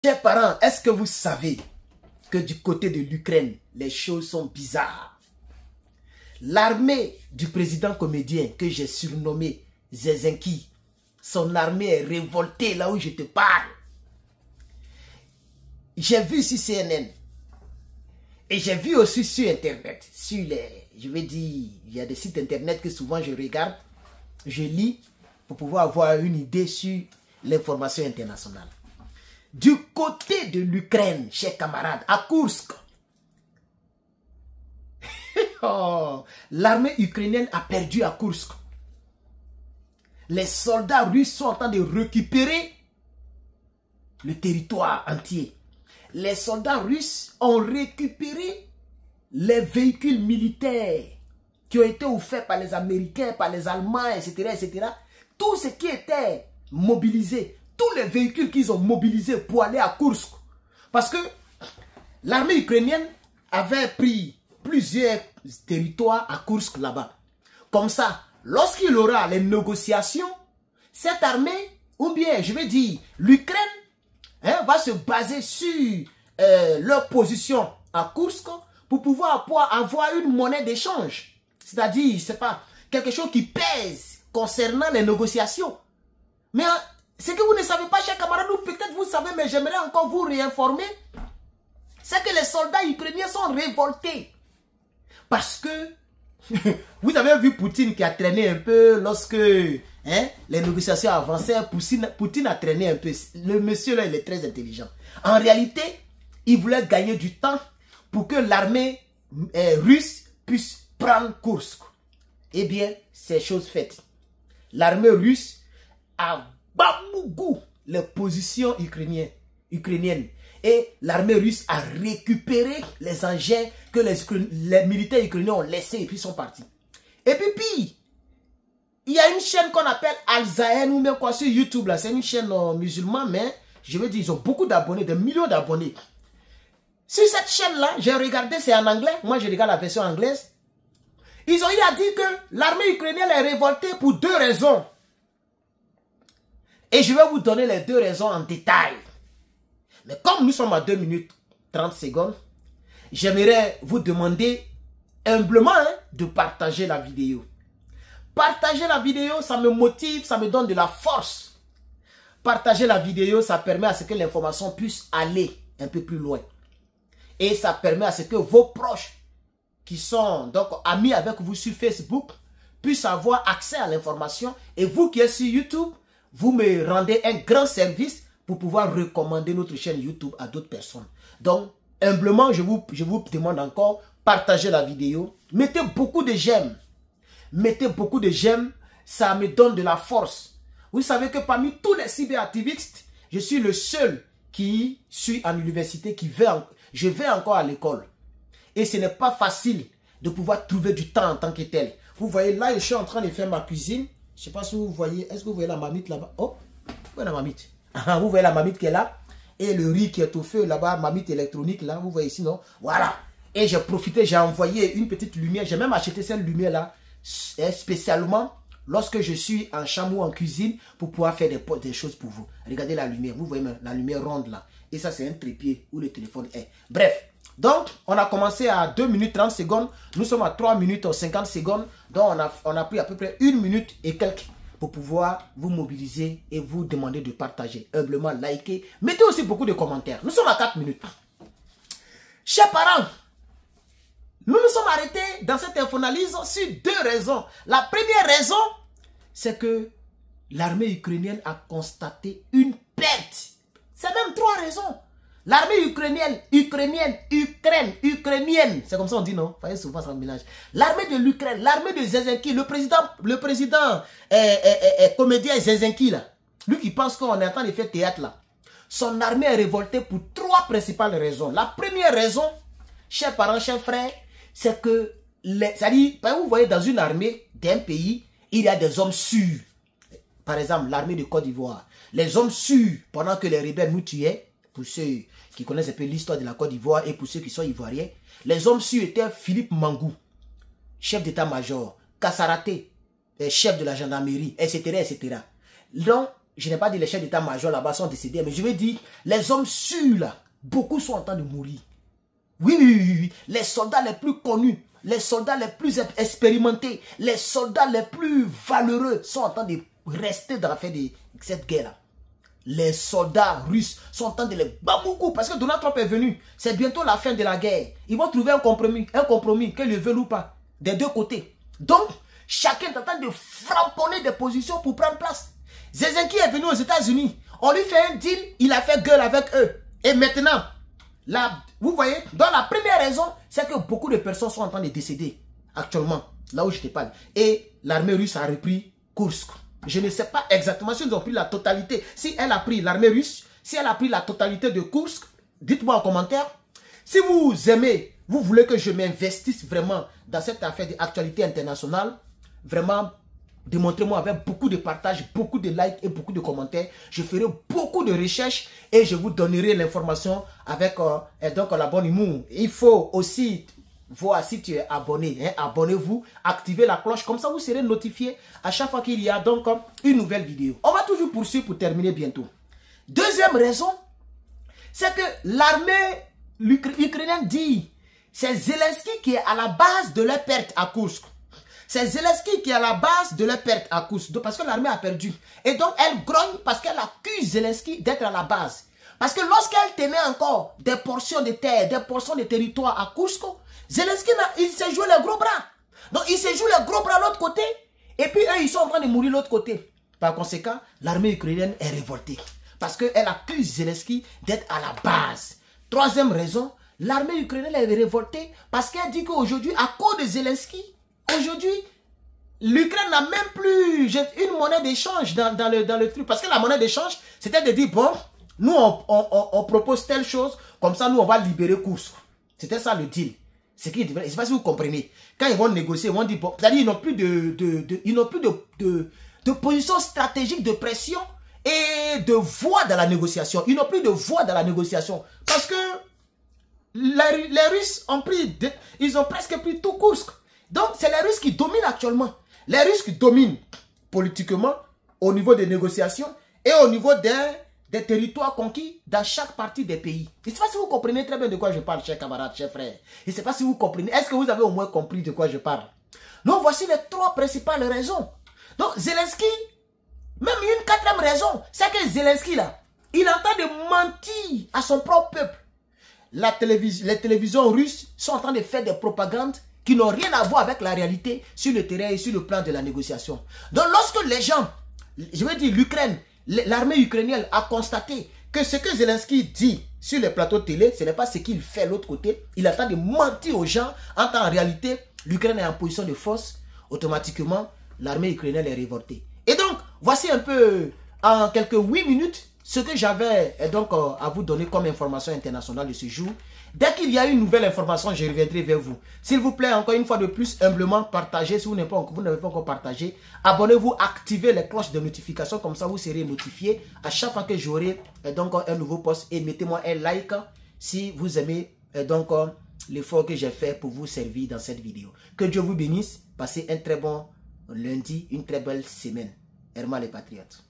Chers parents, est-ce que vous savez que du côté de l'Ukraine, les choses sont bizarres? L'armée du président comédien que j'ai surnommé Zelensky, son armée est révoltée là où je te parle. J'ai vu sur CNN et j'ai vu aussi sur Internet, sur les, je vais dire, il y a des sites Internet que souvent je regarde, je lis pour pouvoir avoir une idée sur l'information internationale. Du côté de l'Ukraine, chers camarades, à Kursk, oh, l'armée ukrainienne a perdu à Kursk. Les soldats russes sont en train de récupérer le territoire entier. Les soldats russes ont récupéré les véhicules militaires qui ont été offerts par les Américains, par les Allemands, etc., etc. Tout ce qui était mobilisé, tous les véhicules qu'ils ont mobilisés pour aller à Kursk. Parce que l'armée ukrainienne avait pris plusieurs territoires à Kursk là-bas. Comme ça, lorsqu'il aura les négociations, cette armée, ou bien je vais dire l'Ukraine, va se baser sur leur position à Kursk pour pouvoir avoir une monnaie d'échange. C'est-à-dire, c'est pas quelque chose qui pèse concernant les négociations. Mais ce que vous ne savez pas, chers camarades, ou peut-être vous savez, mais j'aimerais encore vous réinformer, c'est que les soldats ukrainiens sont révoltés. Parce que, vous avez vu Poutine qui a traîné un peu lorsque les négociations avançaient. Poutine a traîné un peu. Le monsieur là, il est très intelligent. En réalité, il voulait gagner du temps pour que l'armée russe puisse prendre Kursk. Eh bien, c'est chose faite. L'armée russe a bamougou les positions ukrainiennes. Et l'armée russe a récupéré les engins que les militaires ukrainiens ont laissés et puis sont partis. Et puis, il y a une chaîne qu'on appelle Al-Zahen ou même quoi sur YouTube là. C'est une chaîne musulmane, mais je veux dire, ils ont beaucoup d'abonnés, des millions d'abonnés. Sur cette chaîne-là, j'ai regardé, c'est en anglais. Moi, je regarde la version anglaise. Ils ont eu à dire que l'armée ukrainienne est révoltée pour deux raisons. Et je vais vous donner les deux raisons en détail. Mais comme nous sommes à 2 minutes 30 secondes, j'aimerais vous demander humblement de partager la vidéo. Partager la vidéo, ça me motive, ça me donne de la force. Partager la vidéo, ça permet à ce que l'information puisse aller un peu plus loin. Et ça permet à ce que vos proches, qui sont donc amis avec vous sur Facebook, puissent avoir accès à l'information. Et vous qui êtes sur YouTube, vous me rendez un grand service pour pouvoir recommander notre chaîne YouTube à d'autres personnes. Donc, humblement, je vous demande encore, partagez la vidéo. Mettez beaucoup de j'aime. Mettez beaucoup de j'aime. Ça me donne de la force. Vous savez que parmi tous les cyberactivistes, je suis le seul qui suis en université, je vais encore à l'école. Et ce n'est pas facile de pouvoir trouver du temps en tant que tel. Vous voyez, là, je suis en train de faire ma cuisine. Je ne sais pas si vous voyez. Est-ce que vous voyez la marmite là-bas? Oh, vous voyez la marmite? Vous voyez la marmite qui est là. Et le riz qui est au feu là-bas, marmite électronique là. Vous voyez ici, non? Voilà. Et j'ai profité, j'ai envoyé une petite lumière. J'ai même acheté cette lumière-là spécialement lorsque je suis en chambre ou en cuisine pour pouvoir faire des choses pour vous. Regardez la lumière. Vous voyez la lumière ronde là. Et ça, c'est un trépied où le téléphone est. Bref. Donc, on a commencé à 2 minutes 30 secondes. Nous sommes à 3 minutes 50 secondes. Donc, on a pris à peu près 1 minute et quelques pour pouvoir vous mobiliser et vous demander de partager. Humblement, liker. Mettez aussi beaucoup de commentaires. Nous sommes à 4 minutes. Chers parents, nous nous sommes arrêtés dans cette infoanalyse sur 2 raisons. La première raison, c'est que l'armée ukrainienne a constaté une perte. C'est même 3 raisons. L'armée ukrainienne, c'est comme ça on dit, non? Vous voyez, souvent ça me mélange. L'armée de l'Ukraine, l'armée de Zelensky, le président comédien Zelensky, là, lui qui pense qu'on est en train de faire théâtre, là, son armée est révoltée pour 3 principales raisons. La première raison, chers parents, chers frères, c'est que, c'est-à-dire, vous voyez, dans une armée d'un pays, il y a des hommes sûrs. Par exemple, l'armée de Côte d'Ivoire. Les hommes sûrs, pendant que les rebelles nous tuaient, pour ceux qui connaissent un peu l'histoire de la Côte d'Ivoire et pour ceux qui sont ivoiriens, les hommes sûrs étaient Philippe Mangou, chef d'état-major, Kassaraté, chef de la gendarmerie, etc., etc. Donc, je n'ai pas dit les chefs d'état-major là-bas sont décédés, mais je vais dire, les hommes sûrs là, beaucoup sont en train de mourir. Oui, les soldats les plus connus, les soldats les plus expérimentés, les soldats les plus valeureux sont en train de rester dans la fin de cette guerre-là. Les soldats russes sont en train de les bamoukou parce que Donald Trump est venu. C'est bientôt la fin de la guerre. Ils vont trouver un compromis, qu'ils le veulent ou pas, des deux côtés. Donc, chacun est en train de framponner des positions pour prendre place. Zelensky est venu aux États-Unis. On lui fait un deal, il a fait gueule avec eux. Et maintenant, là, vous voyez, dans la première raison, c'est que beaucoup de personnes sont en train de décéder actuellement, là où je te parle. Et l'armée russe a repris Kursk. Je ne sais pas exactement si ils ont pris la totalité. Si elle a pris l'armée russe, si elle a pris la totalité de Kursk, dites-moi en commentaire. Si vous aimez, vous voulez que je m'investisse vraiment dans cette affaire d'actualité internationale, vraiment, démontrez-moi avec beaucoup de partage, beaucoup de likes et beaucoup de commentaires. Je ferai beaucoup de recherches et je vous donnerai l'information avec donc la bonne humour. Il faut aussi voir si tu es abonné. Hein, abonnez-vous, activez la cloche. Comme ça, vous serez notifié à chaque fois qu'il y a donc une nouvelle vidéo. On va toujours poursuivre pour terminer bientôt. Deuxième raison, c'est que l'armée ukrainienne dit c'est Zelensky qui est à la base de leur perte à Kursk. C'est Zelensky qui est à la base de leur perte à Kursk. Parce que l'armée a perdu. Et donc, elle grogne parce qu'elle accuse Zelensky d'être à la base. Parce que lorsqu'elle tenait encore des portions de terre, des portions de territoire à Kursk, Zelensky, il s'est joué les gros bras. Donc, il s'est joué les gros bras de l'autre côté. Et puis, eux, ils sont en train de mourir de l'autre côté. Par conséquent, l'armée ukrainienne est révoltée. Parce qu'elle accuse Zelensky d'être à la base. Troisième raison, l'armée ukrainienne est révoltée parce qu'elle dit qu'aujourd'hui, à cause de Zelensky, aujourd'hui, l'Ukraine n'a même plus une monnaie d'échange dans le truc. Parce que la monnaie d'échange, c'était de dire, bon, nous, on propose telle chose, comme ça, nous, on va libérer Kursk. C'était ça le deal. Je ne sais pas si vous comprenez. Quand ils vont négocier, ils vont dire, bon, c'est-à-dire ils n'ont plus de position stratégique de pression et de voix dans la négociation. Ils n'ont plus de voix dans la négociation. Parce que les Russes ont pris, ils ont presque pris tout Kursk. Donc, c'est les Russes qui dominent actuellement. Les Russes qui dominent politiquement au niveau des négociations et au niveau des territoires conquis dans chaque partie des pays. Je ne sais pas si vous comprenez très bien de quoi je parle, chers camarades, chers frères. Je ne sais pas si vous comprenez. Est-ce que vous avez au moins compris de quoi je parle? Donc, voici les trois principales raisons. Donc, Zelensky, même une quatrième raison, c'est que Zelensky, là, il est en train de mentir à son propre peuple. Les télévisions russes sont en train de faire des propagandes qui n'ont rien à voir avec la réalité sur le terrain et sur le plan de la négociation. Donc, lorsque les gens, je veux dire l'Ukraine, l'armée ukrainienne a constaté que ce que Zelensky dit sur les plateaux de télé, ce n'est pas ce qu'il fait de l'autre côté. Il est en train de mentir aux gens. En réalité, l'Ukraine est en position de force. Automatiquement, l'armée ukrainienne est révoltée. Et donc, voici un peu, en quelques 8 minutes, ce que j'avais donc à vous donner comme information internationale de ce jour. Dès qu'il y a une nouvelle information, je reviendrai vers vous. S'il vous plaît, encore une fois de plus, humblement, partagez. Si vous n'avez pas encore partagé, abonnez-vous, activez les cloches de notification. Comme ça, vous serez notifié à chaque fois que j'aurai donc un nouveau post. Et mettez-moi un like si vous aimez donc l'effort que j'ai fait pour vous servir dans cette vidéo. Que Dieu vous bénisse. Passez un très bon lundi, une très belle semaine. Herman les Patriotes.